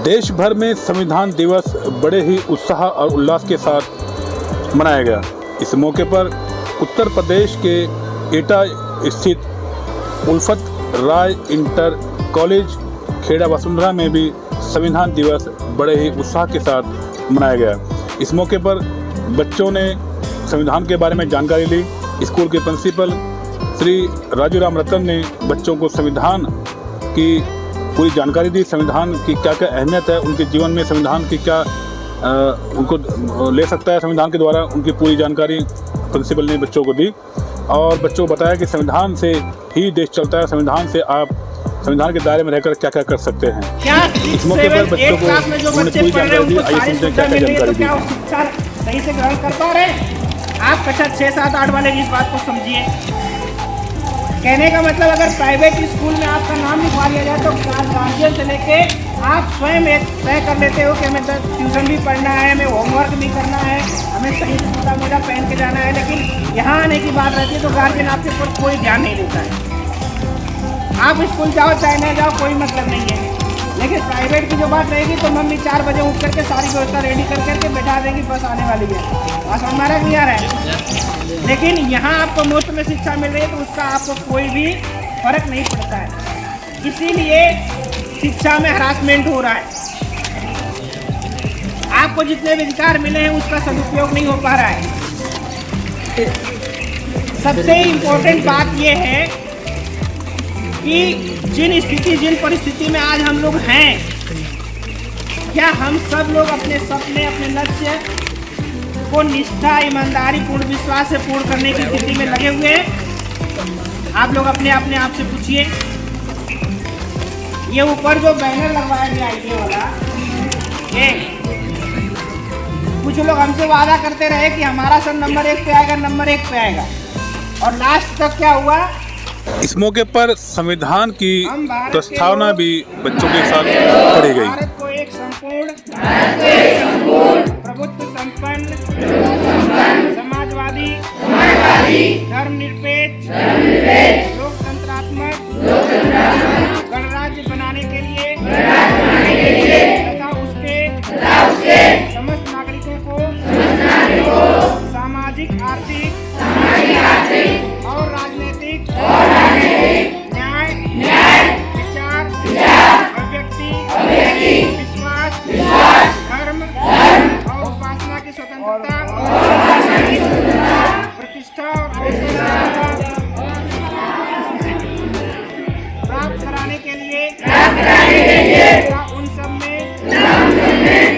देश भर में संविधान दिवस बड़े ही उत्साह और उल्लास के साथ मनाया गया। इस मौके पर उत्तर प्रदेश के एटा स्थित उल्फत राय इंटर कॉलेज खेड़ा वसुंधरा में भी संविधान दिवस बड़े ही उत्साह के साथ मनाया गया। इस मौके पर बच्चों ने संविधान के बारे में जानकारी ली। स्कूल के प्रिंसिपल श्री राजू राम रतन ने बच्चों को संविधान की पूरी जानकारी दी। संविधान की क्या क्या अहमियत है, उनके जीवन में संविधान की क्या उनको ले सकता है, संविधान के द्वारा उनकी पूरी जानकारी प्रिंसिपल ने बच्चों को दी और बच्चों को बताया कि संविधान से ही देश चलता है, संविधान से आप संविधान के दायरे में रहकर क्या क्या कर सकते हैं। क्या इस मौके पर बच्चों को उन्होंने पूरी जानकारी दी। आइए सुनते हैं क्या क्या जानकारी दी। शिक्षा सही से ग्रहण कर पा रहे हैं? आप कक्षा 6, 7, 8 वाले इस बात को समझिए। कहने का मतलब अगर प्राइवेट स्कूल में आपका नाम लिखवा लिया जाए तो गार्जियन से लेके आप स्वयं एक तय कर लेते हो कि हमें ट्यूशन भी पढ़ना है, हमें होमवर्क भी करना है, हमें सही से जूता मोजा पहन के जाना है। लेकिन यहाँ आने की बात रहती है तो गार्जियन आपके ऊपर कोई ध्यान नहीं देता है। आप स्कूल जाओ चाहे ना जाओ कोई मतलब नहीं है। लेकिन प्राइवेट की जो बात रहेगी तो मम्मी 4 बजे उठ करके सारी व्यवस्था रेडी कर करके बैठा देंगी, बस आने वाली है, बस हमारा क्लियर है। लेकिन यहाँ आपको मुफ्त में शिक्षा मिल रही है तो उसका आपको कोई भी फर्क नहीं पड़ता है। इसीलिए शिक्षा में हरासमेंट हो रहा है। आपको जितने भी अधिकार मिले हैं उसका सदुपयोग नहीं हो पा रहा है। सबसे इम्पोर्टेंट बात यह है कि जिन परिस्थिति में आज हम लोग हैं, क्या हम सब लोग अपने सपने, अपने लक्ष्य को निष्ठा, ईमानदारी, पूर्ण विश्वास से पूर्ण करने की स्थिति में लगे हुए हैं? आप लोग अपने आप से पूछिए। ये ऊपर जो बैनर लगवाया गया ये वाला, ये कुछ लोग हमसे वादा करते रहे कि हमारा सर नंबर 1 पे आएगा, नंबर 1 पे आएगा, और लास्ट तक क्या हुआ? इस मौके पर संविधान की प्रस्तावना भी बच्चों के साथ पढ़ी गई। भारत को एक संपूर्ण, प्रभुत्व संपन्न, समाजवादी, धर्मनिरपेक्ष, लोकतंत्रात्मक गणराज्य बनाने के लिए तथा उसके समस्त नागरिकों को सामाजिक, आर्थिक और राजनीतिक न्याय, विचार, अभिव्यक्ति, विश्वास, धर्म और उपासना की स्वतंत्रता, प्रतिष्ठा और प्राप्त कराने के लिए उन सब में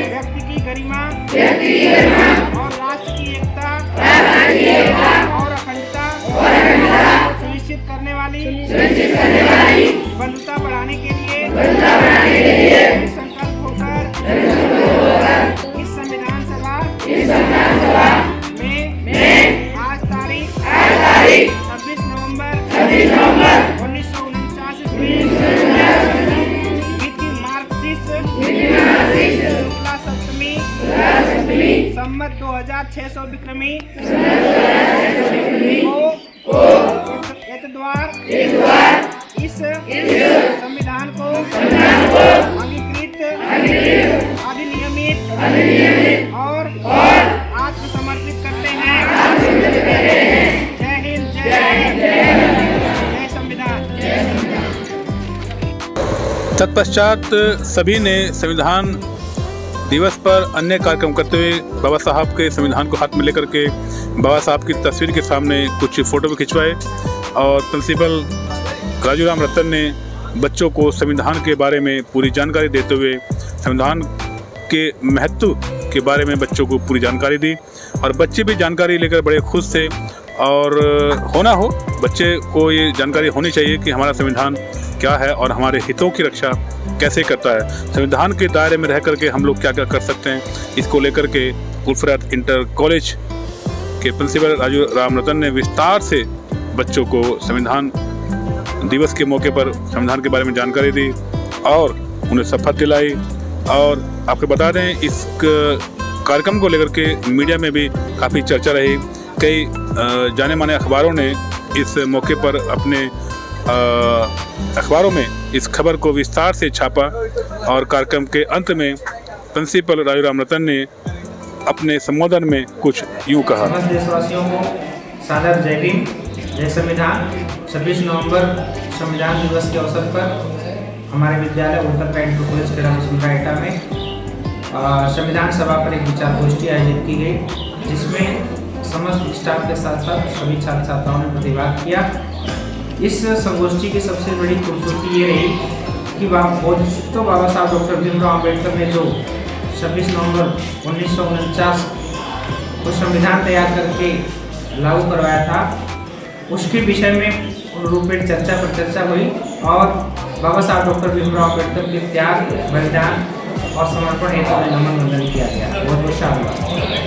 व्यक्ति की गरिमा और राष्ट्र की एकता और अखंडता सुनिश्चित करने वाली बंधुता बढ़ाने के लिए संकल्प होकर इस संविधान सभा में आज तारीख 26 नवंबर 1949 तिथि मार्क्सिस्ट शुक्ला सप्तमी संवत 2600 विक्रमी को एतद्वार इस संविधान को अंगीकृत, अधिनियमित और आत्मसमर्पित करते हैं। जय हिंद, जय संविधान। तत्पश्चात सभी ने संविधान दिवस पर अन्य कार्यक्रम करते हुए बाबा साहब के संविधान को हाथ में लेकर के बाबा साहब की तस्वीर के सामने कुछ फ़ोटो भी खिंचवाए और प्रिंसिपल राजू राम रतन ने बच्चों को संविधान के बारे में पूरी जानकारी देते हुए संविधान के महत्व के बारे में बच्चों को पूरी जानकारी दी और बच्चे भी जानकारी लेकर बड़े खुश थे। और बच्चे को ये जानकारी होनी चाहिए कि हमारा संविधान क्या है और हमारे हितों की रक्षा कैसे करता है, संविधान के दायरे में रह करके हम लोग क्या क्या कर सकते हैं। इसको लेकर के उल्फत इंटर कॉलेज के प्रिंसिपल राजू राम रतन ने विस्तार से बच्चों को संविधान दिवस के मौके पर संविधान के बारे में जानकारी दी और उन्हें शपथ दिलाई। और आपको बता दें, इस कार्यक्रम को लेकर के मीडिया में भी काफ़ी चर्चा रही। कई जाने माने अखबारों ने इस मौके पर अपने अखबारों में इस खबर को विस्तार से छापा और कार्यक्रम के अंत में प्रिंसिपल राजूराम रतन ने अपने संबोधन में कुछ यूँ कहा। समस्त देशवासियों को सादर जय भीम, जय संविधान। 26 नवंबर संविधान दिवस के अवसर पर हमारे विद्यालय उत्तर इंटर कॉलेज केरामसुंदरा में संविधान सभा पर एक विचार गोष्ठी आयोजित की गई, जिसमें समस्त स्टाफ के साथ साथ सभी छात्र छात्राओं ने प्रतिभाग किया। इस संगोष्ठी की सबसे बड़ी खूबसूरती ये रही कि बाबा साहब डॉक्टर भीमराव अम्बेडकर ने जो 26 नवंबर 1949 को संविधान तैयार करके लागू करवाया था, उसके विषय में रूपेण चर्चा पर चर्चा हुई और बाबा साहब डॉक्टर भीमराव अम्बेडकर के त्याग, बलिदान और समर्पण हेतु नमन वंदन किया गया। बहुत बहुत शाबाश।